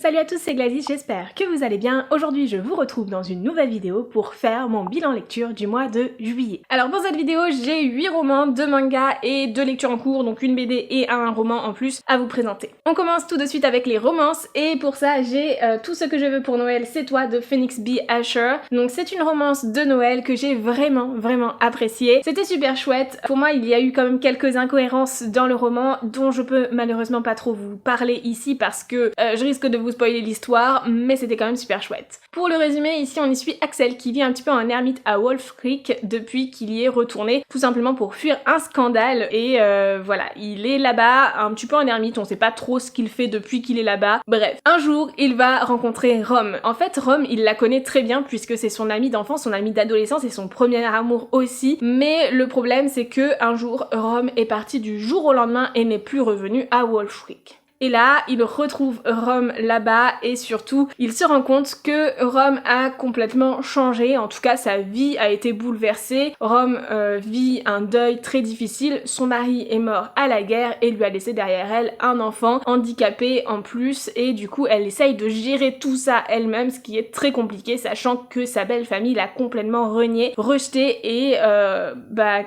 Salut à tous, c'est Gladys, j'espère que vous allez bien. Aujourd'hui, je vous retrouve dans une nouvelle vidéo pour faire mon bilan lecture du mois de juillet. Alors pour cette vidéo, j'ai 8 romans, 2 mangas et 2 lectures en cours, donc une BD et un roman en plus à vous présenter. On commence tout de suite avec les romances et pour ça, j'ai Tout ce que je veux pour Noël, c'est toi de Phoenix B. Asher. Donc c'est une romance de Noël que j'ai vraiment appréciée. C'était super chouette. Pour moi, il y a eu quand même quelques incohérences dans le roman dont je peux malheureusement pas trop vous parler ici parce que je risque de vous spoiler l'histoire, mais c'était quand même super chouette. Pour le résumé, ici on y suit Axel qui vit un petit peu en ermite à Wolf Creek depuis qu'il y est retourné, tout simplement pour fuir un scandale et voilà, il est là-bas un petit peu en ermite, on sait pas trop ce qu'il fait depuis qu'il est là-bas. Bref, un jour il va rencontrer Rome. En fait Rome il la connaît très bien puisque c'est son ami d'enfance, son ami d'adolescence et son premier amour aussi, mais le problème c'est que un jour Rome est parti du jour au lendemain et n'est plus revenu à Wolf Creek. Et là, il retrouve Rome là-bas et surtout, il se rend compte que Rome a complètement changé, en tout cas sa vie a été bouleversée. Rome vit un deuil très difficile, son mari est mort à la guerre et lui a laissé derrière elle un enfant handicapé en plus et du coup elle essaye de gérer tout ça elle-même, ce qui est très compliqué sachant que sa belle famille l'a complètement renié, rejeté et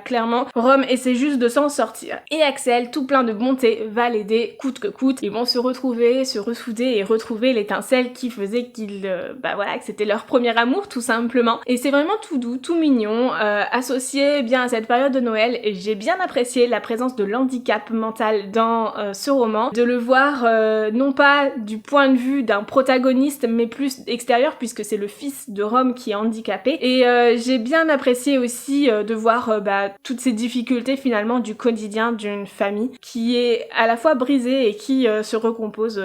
clairement Rome essaie juste de s'en sortir. Et Axel, tout plein de bonté, va l'aider coûte que coûte. Ils vont se retrouver, se ressouder et retrouver l'étincelle qui faisait qu'ils, que c'était leur premier amour tout simplement. Et c'est vraiment tout doux, tout mignon, associé bien à cette période de Noël. Et j'ai bien apprécié la présence de l'handicap mental dans ce roman, de le voir non pas du point de vue d'un protagoniste mais plus extérieur puisque c'est le fils de Rome qui est handicapé. Et j'ai bien apprécié aussi de voir toutes ces difficultés finalement du quotidien d'une famille qui est à la fois brisée et qui se recompose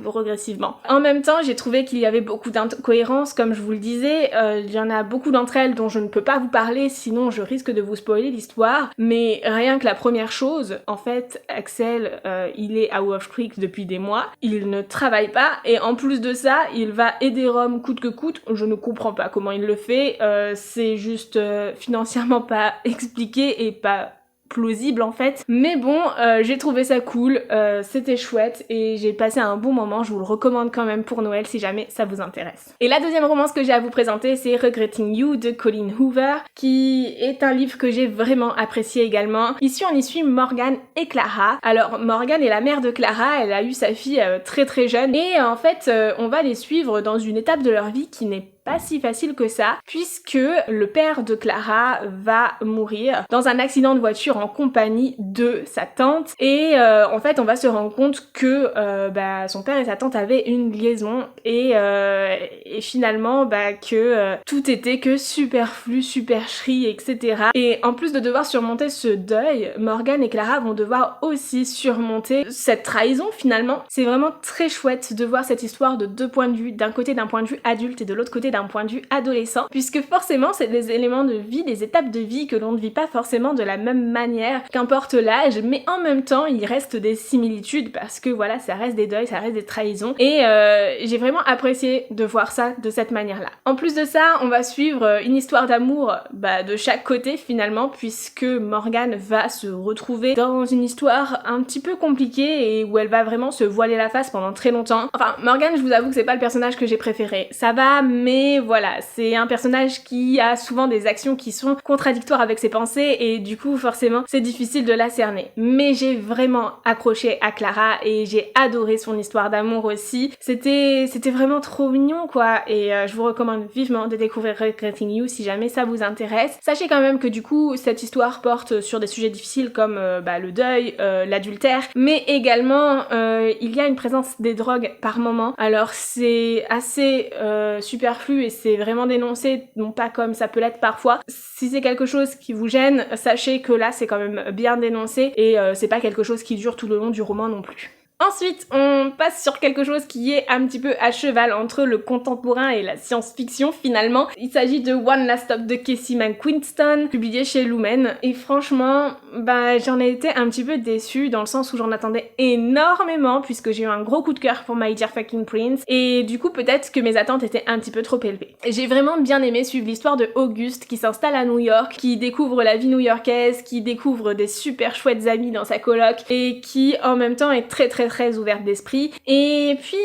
progressivement. En même temps, j'ai trouvé qu'il y avait beaucoup d'incohérences, comme je vous le disais, il y en a beaucoup d'entre elles dont je ne peux pas vous parler, sinon je risque de vous spoiler l'histoire, mais rien que la première chose, en fait, Axel, il est à Wolf Creek depuis des mois, il ne travaille pas, et en plus de ça, il va aider Rome coûte que coûte, je ne comprends pas comment il le fait, c'est juste financièrement pas expliqué et pas plausible en fait, mais bon j'ai trouvé ça cool, c'était chouette et j'ai passé un bon moment, je vous le recommande quand même pour Noël si jamais ça vous intéresse. Et la deuxième romance que j'ai à vous présenter c'est Regretting You de Colleen Hoover, qui est un livre que j'ai vraiment apprécié également. Ici on y suit Morgan et Clara. Alors Morgan est la mère de Clara, elle a eu sa fille très jeune et en fait on va les suivre dans une étape de leur vie qui n'est pas si facile que ça, puisque le père de Clara va mourir dans un accident de voiture en compagnie de sa tante et en fait on va se rendre compte que son père et sa tante avaient une liaison et finalement que tout était que superflu, supercherie, etc. Et en plus de devoir surmonter ce deuil, Morgan et Clara vont devoir aussi surmonter cette trahison finalement. C'est vraiment très chouette de voir cette histoire de deux points de vue, d'un côté d'un point de vue adulte et de l'autre côté d'un point de vue adolescent, puisque forcément c'est des éléments de vie, des étapes de vie que l'on ne vit pas forcément de la même manière, qu'importe l'âge, mais en même temps il reste des similitudes parce que voilà, ça reste des deuils, ça reste des trahisons et j'ai vraiment apprécié de voir ça de cette manière-là. En plus de ça, on va suivre une histoire d'amour de chaque côté finalement, puisque Morgan va se retrouver dans une histoire un petit peu compliquée et où elle va vraiment se voiler la face pendant très longtemps. Enfin, Morgan, je vous avoue que c'est pas le personnage que j'ai préféré. Ça va, mais voilà, c'est un personnage qui a souvent des actions qui sont contradictoires avec ses pensées et du coup forcément c'est difficile de la cerner. Mais j'ai vraiment accroché à Clara et j'ai adoré son histoire d'amour aussi. C'était vraiment trop mignon quoi et je vous recommande vivement de découvrir Regretting You si jamais ça vous intéresse. Sachez quand même que du coup cette histoire porte sur des sujets difficiles comme le deuil, l'adultère, mais également il y a une présence des drogues par moment. Alors c'est assez superflu et c'est vraiment dénoncé, non pas comme ça peut l'être parfois. Si c'est quelque chose qui vous gêne, sachez que là c'est quand même bien dénoncé et c'est pas quelque chose qui dure tout le long du roman non plus. Ensuite, on passe sur quelque chose qui est un petit peu à cheval entre le contemporain et la science-fiction finalement. Il s'agit de One Last Stop de Casey McQuiston, publié chez Lumen. Et franchement, j'en ai été un petit peu déçue dans le sens où j'en attendais énormément puisque j'ai eu un gros coup de cœur pour My Dear Fucking Prince. Et du coup, peut-être que mes attentes étaient un petit peu trop élevées. J'ai vraiment bien aimé suivre l'histoire de Auguste qui s'installe à New York, qui découvre la vie new-yorkaise, qui découvre des super chouettes amis dans sa coloc et qui en même temps est très très ouverte d'esprit. Et puis,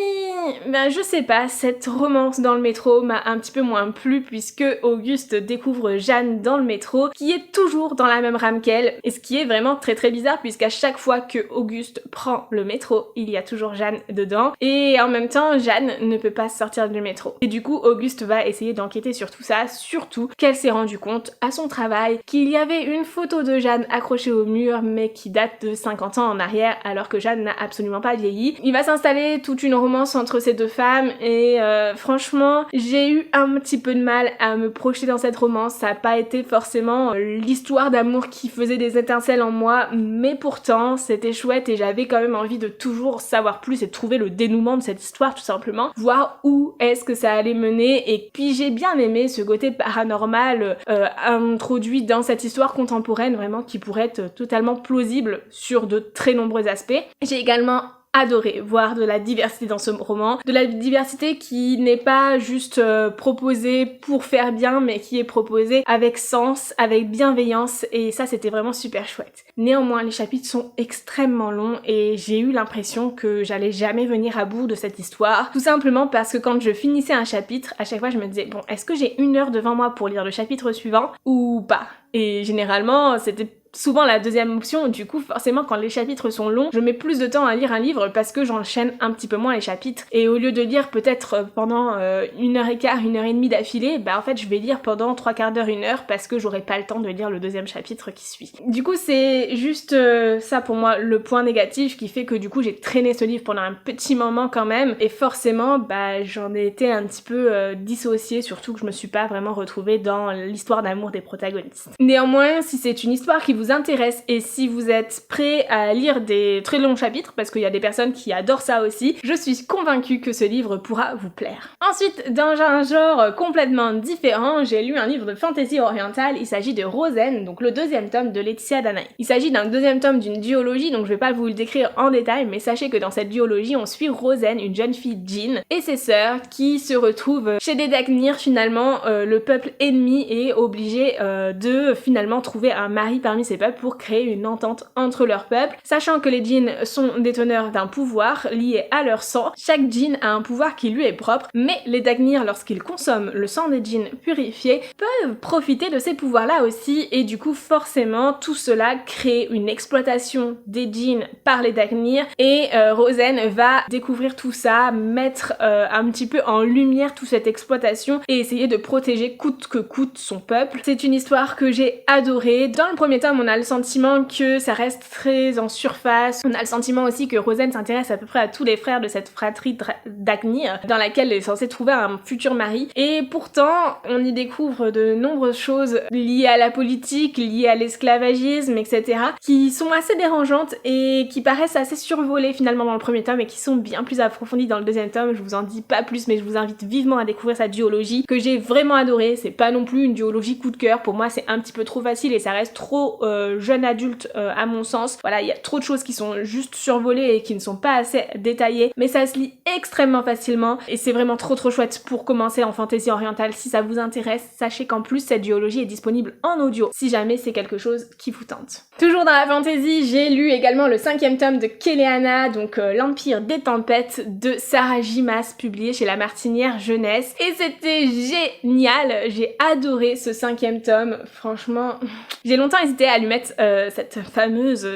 ben je sais pas, cette romance dans le métro m'a un petit peu moins plu puisque Auguste découvre Jeanne dans le métro, qui est toujours dans la même rame qu'elle, et ce qui est vraiment très très bizarre puisqu'à chaque fois que Auguste prend le métro, il y a toujours Jeanne dedans, et en même temps, Jeanne ne peut pas sortir du métro. Et du coup, Auguste va essayer d'enquêter sur tout ça, surtout qu'elle s'est rendue compte à son travail qu'il y avait une photo de Jeanne accrochée au mur mais qui date de 50 ans en arrière alors que Jeanne n'a absolument pas vieilli. Il va s'installer toute une romance entre ces deux femmes et franchement j'ai eu un petit peu de mal à me projeter dans cette romance. Ça n'a pas été forcément l'histoire d'amour qui faisait des étincelles en moi, mais pourtant c'était chouette et j'avais quand même envie de toujours savoir plus et de trouver le dénouement de cette histoire tout simplement, voir où est-ce que ça allait mener. Et puis j'ai bien aimé ce côté paranormal introduit dans cette histoire contemporaine, vraiment qui pourrait être totalement plausible sur de très nombreux aspects. J'ai également adoré voir de la diversité dans ce roman, de la diversité qui n'est pas juste proposée pour faire bien, mais qui est proposée avec sens, avec bienveillance, et ça c'était vraiment super chouette. Néanmoins, les chapitres sont extrêmement longs et j'ai eu l'impression que j'allais jamais venir à bout de cette histoire, tout simplement parce que quand je finissais un chapitre, à chaque fois je me disais bon, est-ce que j'ai 1 heure devant moi pour lire le chapitre suivant ou pas? Et généralement c'était souvent la deuxième option. Du coup forcément quand les chapitres sont longs, je mets plus de temps à lire un livre parce que j'enchaîne un petit peu moins les chapitres, et au lieu de lire peut-être pendant 1h15, 1h30 d'affilée, bah en fait je vais lire pendant 3/4 d'heure, 1 heure, parce que j'aurai pas le temps de lire le deuxième chapitre qui suit. Du coup c'est juste ça pour moi le point négatif qui fait que du coup j'ai traîné ce livre pendant un petit moment quand même, et forcément bah j'en ai été un petit peu dissociée, surtout que je me suis pas vraiment retrouvée dans l'histoire d'amour des protagonistes. Néanmoins, si c'est une histoire qui vous intéresse et si vous êtes prêt à lire des très longs chapitres, parce qu'il y a des personnes qui adorent ça aussi, je suis convaincue que ce livre pourra vous plaire. Ensuite, dans un genre complètement différent, j'ai lu un livre de fantasy orientale. Il s'agit de Rosen, donc le 2e tome de Laetitia Danaï. Il s'agit d'un 2e tome d'une duologie, donc je vais pas vous le décrire en détail, mais sachez que dans cette duologie, on suit Rosen, une jeune fille djinn, et ses sœurs qui se retrouvent chez des Dagnir. Finalement, le peuple ennemi est obligé de finalement trouver un mari parmi ces peuples pour créer une entente entre leurs peuples. Sachant que les djinns sont déteneurs d'un pouvoir lié à leur sang, chaque djinn a un pouvoir qui lui est propre, mais les Dagnir, lorsqu'ils consomment le sang des djinns purifiés, peuvent profiter de ces pouvoirs-là aussi, et du coup forcément tout cela crée une exploitation des djinns par les Dagnir, et Rosen va découvrir tout ça, mettre un petit peu en lumière toute cette exploitation et essayer de protéger coûte que coûte son peuple. C'est une histoire que j'ai adorée. Dans le premier tome, on a le sentiment que ça reste très en surface. On a le sentiment aussi que Rosen s'intéresse à peu près à tous les frères de cette fratrie Dagnir, dans laquelle elle est censée trouver un futur mari. Et pourtant, on y découvre de nombreuses choses liées à la politique, liées à l'esclavagisme, etc., qui sont assez dérangeantes et qui paraissent assez survolées finalement dans le premier tome et qui sont bien plus approfondies dans le 2e tome. Je vous en dis pas plus, mais je vous invite vivement à découvrir cette duologie que j'ai vraiment adorée. C'est pas non plus une duologie coup de cœur. Pour moi, c'est un petit peu trop facile et ça reste trop jeune adulte à mon sens. Voilà, il y a trop de choses qui sont juste survolées et qui ne sont pas assez détaillées, mais ça se lit extrêmement facilement et c'est vraiment trop chouette pour commencer en fantasy orientale. Si ça vous intéresse, sachez qu'en plus cette duologie est disponible en audio si jamais c'est quelque chose qui vous tente. Toujours dans la fantasy, j'ai lu également le 5e tome de Keleana, donc l'Empire des Tempêtes de Sarah J. Maas, publié chez La Martinière Jeunesse, et c'était génial. J'ai adoré ce 5e tome, franchement j'ai longtemps hésité à lui mettre cette fameuse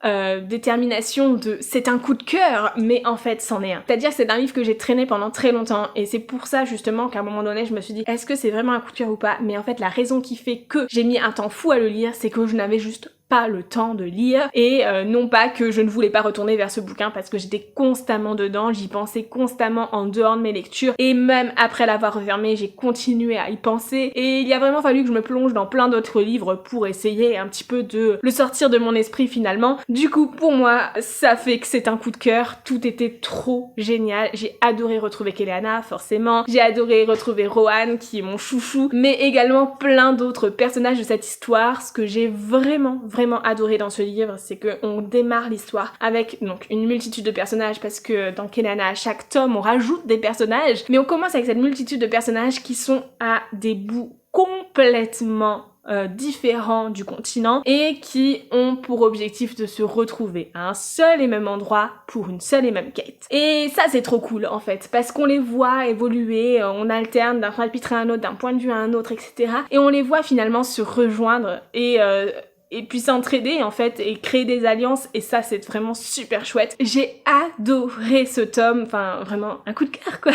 détermination de c'est un coup de cœur, mais en fait c'en est un. C'est-à-dire que c'est un livre que j'ai traîné pendant très longtemps, et c'est pour ça justement qu'à un moment donné je me suis dit est-ce que c'est vraiment un coup de cœur ou pas, mais en fait la raison qui fait que j'ai mis un temps fou à le lire, c'est que je n'avais juste pas le temps de lire, et non pas que je ne voulais pas retourner vers ce bouquin parce que j'étais constamment dedans, j'y pensais constamment en dehors de mes lectures, et même après l'avoir refermé j'ai continué à y penser, et il a vraiment fallu que je me plonge dans plein d'autres livres pour essayer un petit peu de le sortir de mon esprit finalement. Du coup pour moi ça fait que c'est un coup de cœur, tout était trop génial, j'ai adoré retrouver Keleana forcément, j'ai adoré retrouver Rohan qui est mon chouchou, mais également plein d'autres personnages de cette histoire. Ce que j'ai vraiment adoré dans ce livre, c'est qu'on démarre l'histoire avec donc une multitude de personnages, parce que dans Keleana à chaque tome on rajoute des personnages, mais on commence avec cette multitude de personnages qui sont à des bouts complètement différents du continent et qui ont pour objectif de se retrouver à un seul et même endroit pour une seule et même quête. Et ça c'est trop cool en fait, parce qu'on les voit évoluer, on alterne d'un chapitre à un autre, d'un point de vue à un autre, etc. Et on les voit finalement se rejoindre et puis s'entraider en fait et créer des alliances, et ça c'est vraiment super chouette. J'ai adoré ce tome, enfin vraiment un coup de cœur quoi.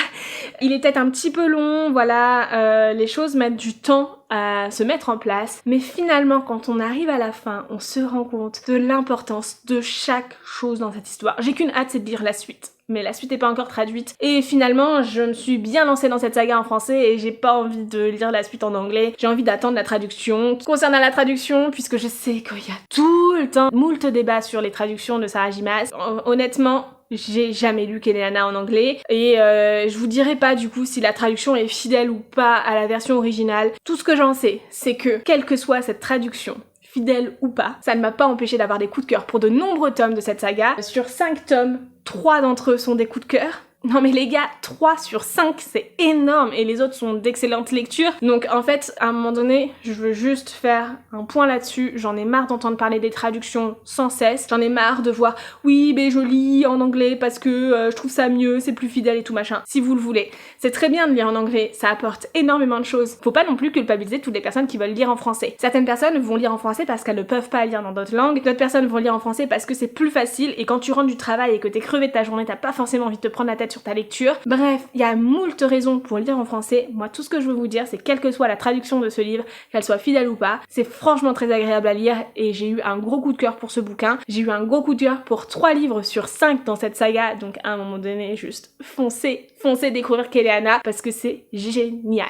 Il est peut-être un petit peu long, voilà, les choses mettent du temps à se mettre en place, mais finalement quand on arrive à la fin, on se rend compte de l'importance de chaque chose dans cette histoire. J'ai qu'une hâte, c'est de lire la suite. Mais la suite n'est pas encore traduite. Et finalement, je me suis bien lancée dans cette saga en français et j'ai pas envie de lire la suite en anglais. J'ai envie d'attendre la traduction. Concernant la traduction, puisque je sais qu'il y a tout le temps moult débats sur les traductions de Sarah J. Maas, honnêtement, j'ai jamais lu Keleana en anglais et je vous dirai pas du coup si la traduction est fidèle ou pas à la version originale. Tout ce que j'en sais, c'est que quelle que soit cette traduction, fidèle ou pas, ça ne m'a pas empêché d'avoir des coups de cœur pour de nombreux tomes de cette saga. Sur 5 tomes, 3 d'entre eux sont des coups de cœur. Non mais les gars, 3 sur 5, c'est énorme, et les autres sont d'excellentes lectures. Donc en fait, à un moment donné, je veux juste faire un point là-dessus. J'en ai marre d'entendre parler des traductions sans cesse. J'en ai marre de voir, oui, mais je lis en anglais parce que je trouve ça mieux, c'est plus fidèle et tout machin. Si vous le voulez, c'est très bien de lire en anglais, ça apporte énormément de choses. Faut pas non plus culpabiliser toutes les personnes qui veulent lire en français. Certaines personnes vont lire en français parce qu'elles ne peuvent pas lire dans d'autres langues. D'autres personnes vont lire en français parce que c'est plus facile, et quand tu rentres du travail et que t'es crevé de ta journée, t'as pas forcément envie de te prendre la tête sur ta lecture. Bref, il y a moult raisons pour lire en français. Moi, tout ce que je veux vous dire, c'est quelle que soit la traduction de ce livre, qu'elle soit fidèle ou pas, c'est franchement très agréable à lire, et j'ai eu un gros coup de cœur pour ce bouquin. J'ai eu un gros coup de cœur pour 3 livres sur 5 dans cette saga, donc à un moment donné, juste foncez découvrir Keleana parce que c'est génial.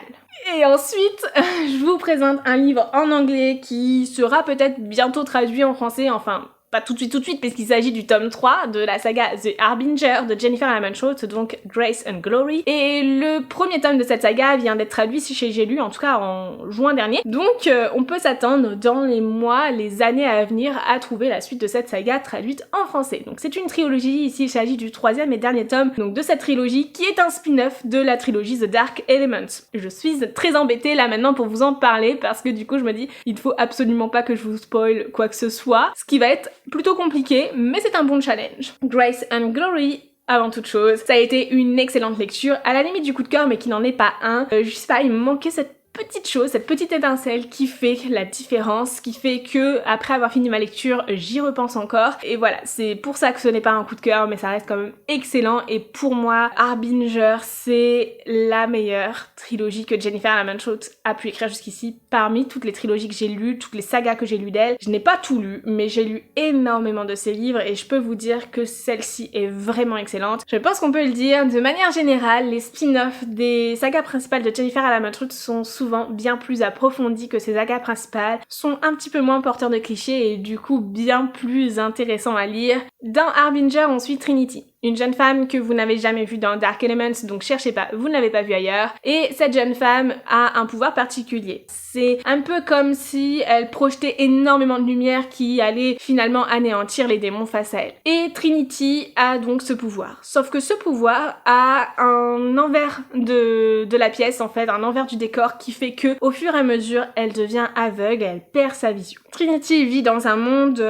Et ensuite, je vous présente un livre en anglais qui sera peut-être bientôt traduit en français, enfin pas tout de suite, puisqu'il s'agit du tome 3 de la saga The Harbinger de Jennifer Lamont Schultz, donc Grace and Glory. Et le premier tome de cette saga vient d'être traduit chez J'ai lu, en tout cas en juin dernier. Donc on peut s'attendre dans les mois, les années à venir à trouver la suite de cette saga traduite en français. Donc c'est une trilogie, ici il s'agit du 3e et dernier tome donc de cette trilogie qui est un spin-off de la trilogie The Dark Elements. Je suis très embêtée là maintenant pour vous en parler parce que du coup je me dis il faut absolument pas que je vous spoil quoi que ce soit, ce qui va être plutôt compliqué, mais c'est un bon challenge. Grace and Glory, avant toute chose, ça a été une excellente lecture, à la limite du coup de cœur mais qui n'en est pas un. Je sais pas, il me manquait cette petite chose, cette petite étincelle qui fait la différence, qui fait que après avoir fini ma lecture, j'y repense encore. Et voilà, c'est pour ça que ce n'est pas un coup de cœur, mais ça reste quand même excellent. Et pour moi, Harbinger, c'est la meilleure trilogie que Jennifer Lamont Schultz a pu écrire jusqu'ici. Parmi toutes les trilogies que j'ai lues, toutes les sagas que j'ai lues d'elle, je n'ai pas tout lu, mais j'ai lu énormément de ses livres et je peux vous dire que celle-ci est vraiment excellente. Je pense qu'on peut le dire, de manière générale, les spin-offs des sagas principales de Jennifer Lamont Schultz sont souvent bien plus approfondis que ses sagas principales, sont un petit peu moins porteurs de clichés et du coup bien plus intéressants à lire. Dans Harbinger, on suit Trinity, une jeune femme que vous n'avez jamais vue dans Dark Elements, donc cherchez pas, vous ne l'avez pas vue ailleurs. Et cette jeune femme a un pouvoir particulier. C'est un peu comme si elle projetait énormément de lumière qui allait finalement anéantir les démons face à elle. Et Trinity a donc ce pouvoir. Sauf que ce pouvoir a un envers de la pièce, en fait, un envers du décor qui fait que, au fur et à mesure, elle devient aveugle, elle perd sa vision. Trinity vit dans un monde...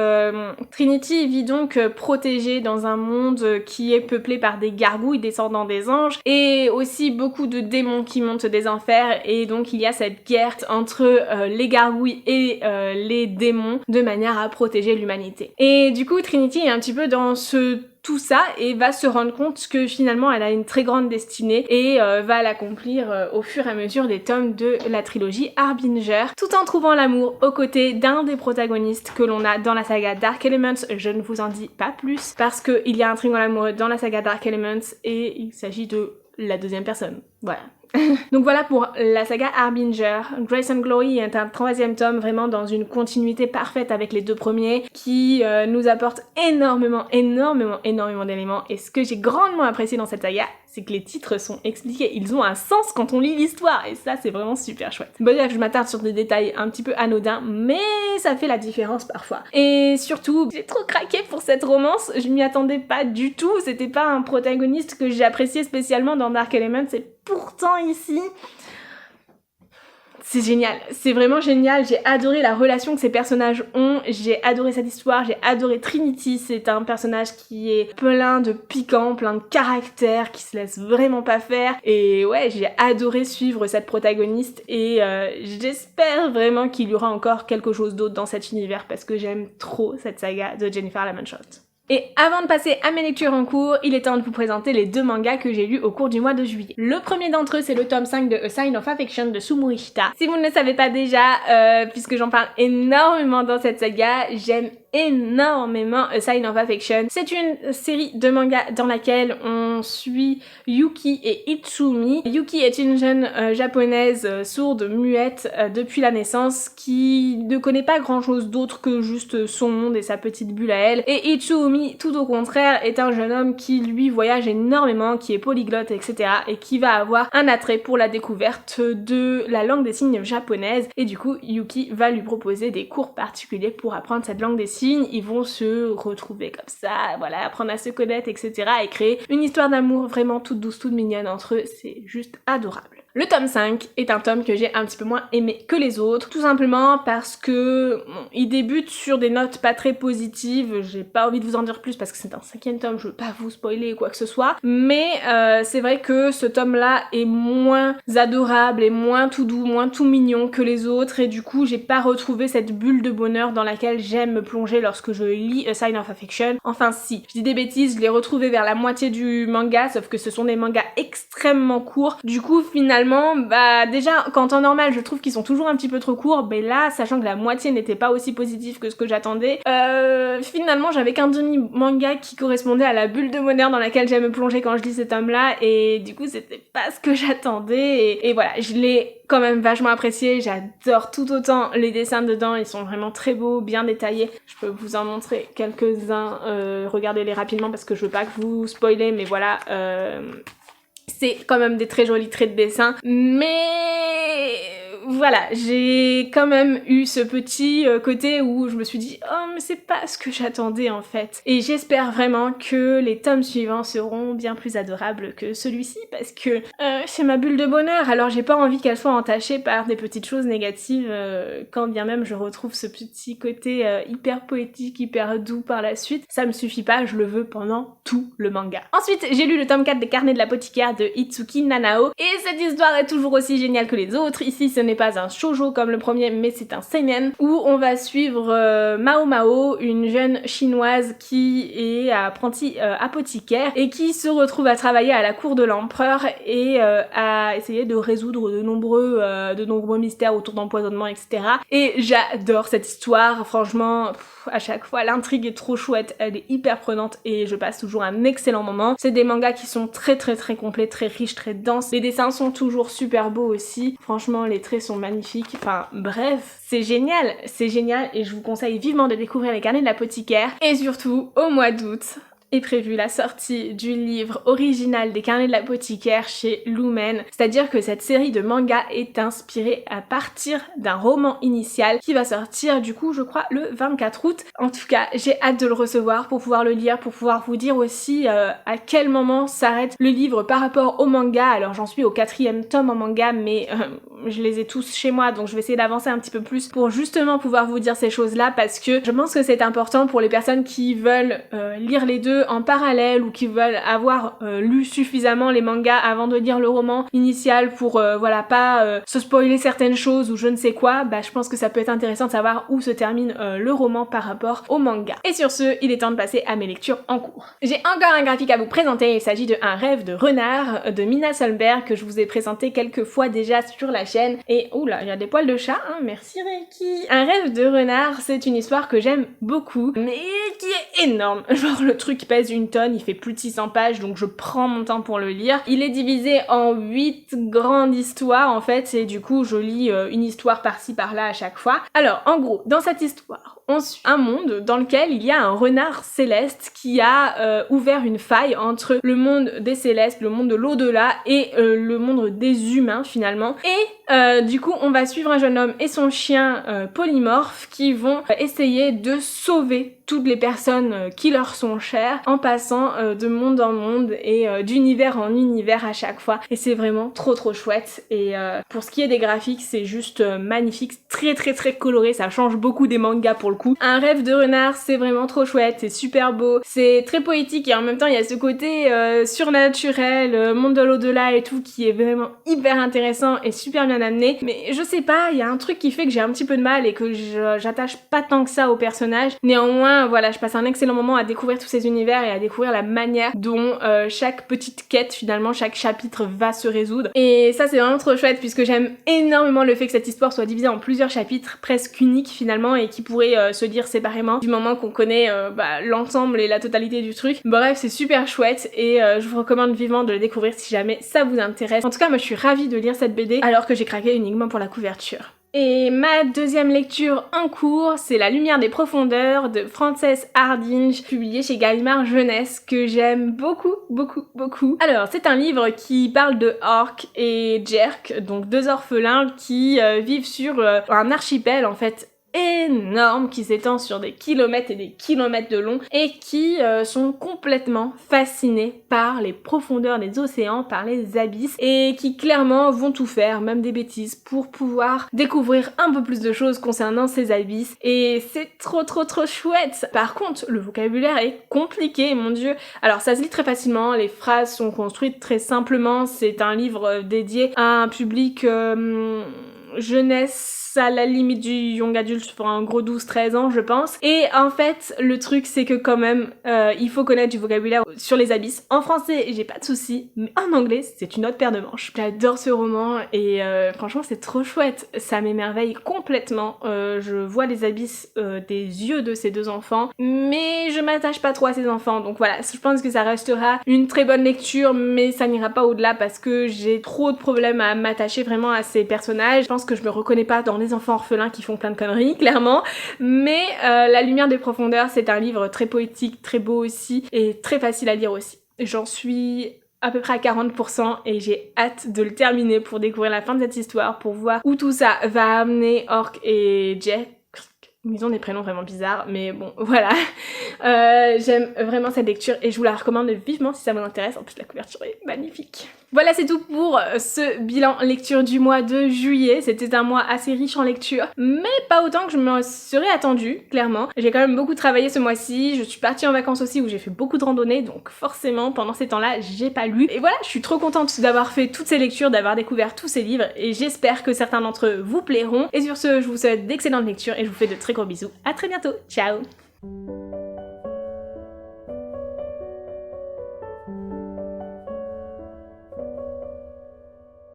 Trinity vit donc protégée dans un monde qui est peuplé par des gargouilles descendant des anges et aussi beaucoup de démons qui montent des enfers, et donc il y a cette guerre entre les gargouilles et les démons de manière à protéger l'humanité. Et du coup Trinity est un petit peu dans tout ça et va se rendre compte que finalement elle a une très grande destinée et va l'accomplir au fur et à mesure des tomes de la trilogie Harbinger, tout en trouvant l'amour aux côtés d'un des protagonistes que l'on a dans la saga Dark Elements. Je ne vous en dis pas plus parce qu'il y a un triangle amoureux dans la saga Dark Elements et il s'agit de la deuxième personne. Voilà. Donc voilà pour la saga Harbinger. Grace and Glory est un 3e tome vraiment dans une continuité parfaite avec les 2 premiers qui nous apporte énormément d'éléments, et ce que j'ai grandement apprécié dans cette saga, c'est que les titres sont expliqués, ils ont un sens quand on lit l'histoire et ça c'est vraiment super chouette. Bref, je m'attarde sur des détails un petit peu anodins mais ça fait la différence parfois. Et surtout, j'ai trop craqué pour cette romance, je m'y attendais pas du tout, c'était pas un protagoniste que j'ai apprécié spécialement dans Dark Elements et pourtant ici... c'est génial, c'est vraiment génial, j'ai adoré la relation que ces personnages ont, j'ai adoré cette histoire, j'ai adoré Trinity, c'est un personnage qui est plein de piquant, plein de caractère, qui se laisse vraiment pas faire, et ouais, j'ai adoré suivre cette protagoniste, et j'espère vraiment qu'il y aura encore quelque chose d'autre dans cet univers, parce que j'aime trop cette saga de Jennifer Lamanshot. Et avant de passer à mes lectures en cours, il est temps de vous présenter les 2 mangas que j'ai lus au cours du mois de juillet. Le premier d'entre eux, c'est le tome 5 de A Sign of Affection de Sumuru Shita. Si vous ne le savez pas déjà, puisque j'en parle énormément dans cette saga, j'aime énormément A Sign of Affection. C'est une série de mangas dans laquelle on suit Yuki et Itsumi. Yuki est une jeune japonaise sourde, muette depuis la naissance, qui ne connaît pas grand chose d'autre que juste son monde et sa petite bulle à elle. Et Itsumi, tout au contraire, est un jeune homme qui lui voyage énormément, qui est polyglotte, etc. et qui va avoir un attrait pour la découverte de la langue des signes japonaise. Et du coup, Yuki va lui proposer des cours particuliers pour apprendre cette langue des signes. Ils vont se retrouver comme ça, voilà, apprendre à se connaître, etc. et créer une histoire d'amour vraiment toute douce, toute mignonne entre eux, c'est juste adorable. Le tome 5 est un tome que j'ai un petit peu moins aimé que les autres, tout simplement parce que bon, il débute sur des notes pas très positives, j'ai pas envie de vous en dire plus parce que c'est un 5e tome, je veux pas vous spoiler quoi que ce soit, mais c'est vrai que ce tome-là est moins adorable et moins tout doux, moins tout mignon que les autres, et du coup j'ai pas retrouvé cette bulle de bonheur dans laquelle j'aime me plonger lorsque je lis A Sign of Affection. Enfin si, je dis des bêtises, je l'ai retrouvé vers la moitié du manga, sauf que ce sont des mangas extrêmement courts, du coup finalement bah déjà qu'en temps normal je trouve qu'ils sont toujours un petit peu trop courts, mais là sachant que la moitié n'était pas aussi positif que ce que j'attendais, finalement j'avais qu'un demi-manga qui correspondait à la bulle de bonheur dans laquelle j'aime me plonger quand je lis cet homme-là, et du coup c'était pas ce que j'attendais, et voilà, je l'ai quand même vachement apprécié, j'adore tout autant les dessins dedans, ils sont vraiment très beaux, bien détaillés, je peux vous en montrer quelques-uns, regardez-les rapidement parce que je veux pas que vous spoilez, mais voilà, c'est quand même des très jolis traits de dessin, mais voilà, j'ai quand même eu ce petit côté où je me suis dit oh mais c'est pas ce que j'attendais en fait, et j'espère vraiment que les tomes suivants seront bien plus adorables que celui-ci, parce que c'est ma bulle de bonheur, alors j'ai pas envie qu'elle soit entachée par des petites choses négatives, quand bien même je retrouve ce petit côté hyper poétique, hyper doux par la suite, ça me suffit pas, je le veux pendant tout le manga. Ensuite j'ai lu le tome 4 des Carnets de l'apothicaire de Itsuki Nanao, et cette histoire est toujours aussi géniale que les autres. Ici ce n'est pas un shoujo comme le premier, mais c'est un seinen où on va suivre Mao Mao, une jeune chinoise qui est apprentie apothicaire et qui se retrouve à travailler à la cour de l'empereur et à essayer de résoudre de nombreux mystères autour d'empoisonnement, etc. Et j'adore cette histoire, franchement, à chaque fois l'intrigue est trop chouette, elle est hyper prenante et je passe toujours un excellent moment. C'est des mangas qui sont très complets, très riches, très denses. Les dessins sont toujours super beaux aussi. Franchement, les traits sont magnifiques. Enfin, bref, c'est génial et je vous conseille vivement de découvrir les Carnets de l'apothicaire. Et surtout, au mois d'août, est prévue la sortie du livre original des Carnets de l'apothicaire chez Lumen, c'est-à-dire que cette série de mangas est inspirée à partir d'un roman initial qui va sortir du coup je crois le 24 août. En tout cas j'ai hâte de le recevoir pour pouvoir le lire, pour pouvoir vous dire aussi à quel moment s'arrête le livre par rapport au manga. Alors j'en suis au 4e tome en manga, mais je les ai tous chez moi, donc je vais essayer d'avancer un petit peu plus pour justement pouvoir vous dire ces choses là, parce que je pense que c'est important pour les personnes qui veulent lire les deux en parallèle ou qui veulent avoir lu suffisamment les mangas avant de lire le roman initial pour voilà pas se spoiler certaines choses ou je ne sais quoi. Bah je pense que ça peut être intéressant de savoir où se termine le roman par rapport au manga. Et sur ce, il est temps de passer à mes lectures en cours. J'ai encore un graphique à vous présenter, il s'agit de Un rêve de renard de Mina Solberg que je vous ai présenté quelques fois déjà sur la chaîne, et oula, il y a des poils de chat, hein, merci Reiki. Un rêve de renard, c'est une histoire que j'aime beaucoup, mais qui est énorme, genre le truc pèse 1 tonne, il fait plus de 600 pages, donc je prends mon temps pour le lire. Il est divisé en 8 grandes histoires en fait, et du coup je lis une histoire par-ci par-là à chaque fois. Alors en gros, dans cette histoire, on suit un monde dans lequel il y a un renard céleste qui a ouvert une faille entre le monde des célestes, le monde de l'au-delà et le monde des humains finalement. Et du coup on va suivre un jeune homme et son chien polymorphe qui vont essayer de sauver toutes les personnes qui leur sont chères en passant de monde en monde et d'univers en univers à chaque fois. Et c'est vraiment trop chouette. Et pour ce qui est des graphiques, c'est juste magnifique, très coloré, ça change beaucoup des mangas pour le coup. Un rêve de renard, c'est vraiment trop chouette, c'est super beau, c'est très poétique et en même temps il y a ce côté surnaturel, monde de l'au-delà et tout qui est vraiment hyper intéressant et super bien amené. Mais je sais pas, il y a un truc qui fait que j'ai un petit peu de mal et que j'attache pas tant que ça au personnage. Néanmoins, voilà, je passe un excellent moment à découvrir tous ces univers et à découvrir la manière dont chaque petite quête, finalement, chaque chapitre va se résoudre. Et ça, c'est vraiment trop chouette puisque j'aime énormément le fait que cette histoire soit divisée en plusieurs chapitres presque uniques finalement et qui pourraient se lire séparément du moment qu'on connaît l'ensemble et la totalité du truc. Bref, c'est super chouette et je vous recommande vivement de le découvrir si jamais ça vous intéresse. En tout cas, moi, je suis ravie de lire cette BD alors que j'ai craqué uniquement pour la couverture. Et ma deuxième lecture en cours, c'est La lumière des profondeurs de Frances Hardinge, publié chez Gallimard Jeunesse, que j'aime beaucoup. Alors, c'est un livre qui parle de Orc et Jerk, donc deux orphelins qui vivent sur un archipel en fait énorme qui s'étend sur des kilomètres et des kilomètres de long et qui sont complètement fascinés par les profondeurs des océans, par les abysses et qui clairement vont tout faire, même des bêtises, pour pouvoir découvrir un peu plus de choses concernant ces abysses et c'est trop chouette. Par contre, le vocabulaire est compliqué, mon dieu. Alors ça se lit très facilement, les phrases sont construites très simplement, c'est un livre dédié à un public jeunesse à la limite du young adulte pour un gros 12-13 ans je pense. Et en fait le truc c'est que quand même il faut connaître du vocabulaire sur les abysses. En français j'ai pas de soucis, mais en anglais c'est une autre paire de manches. J'adore ce roman et franchement c'est trop chouette, ça m'émerveille complètement. Je vois les abysses des yeux de ces deux enfants mais je m'attache pas trop à ces enfants donc voilà, je pense que ça restera une très bonne lecture mais ça n'ira pas au-delà parce que j'ai trop de problèmes à m'attacher vraiment à ces personnages. Je pense que je me reconnais pas dans les enfants orphelins qui font plein de conneries, clairement. Mais La lumière des profondeurs, c'est un livre très poétique, très beau aussi, et très facile à lire aussi. J'en suis à peu près à 40% et j'ai hâte de le terminer pour découvrir la fin de cette histoire, pour voir où tout ça va amener Orc et Jack. Ils ont des prénoms vraiment bizarres, mais bon, voilà. J'aime vraiment cette lecture et je vous la recommande vivement si ça vous intéresse. En plus, la couverture est magnifique. Voilà, c'est tout pour ce bilan lecture du mois de juillet. C'était un mois assez riche en lecture, mais pas autant que je me serais attendue, clairement. J'ai quand même beaucoup travaillé ce mois-ci. Je suis partie en vacances aussi où j'ai fait beaucoup de randonnées, donc forcément, pendant ces temps-là, j'ai pas lu. Et voilà, je suis trop contente d'avoir fait toutes ces lectures, d'avoir découvert tous ces livres et j'espère que certains d'entre eux vous plairont. Et sur ce, je vous souhaite d'excellentes lectures et je vous fais de très gros bisous. À très bientôt. Ciao!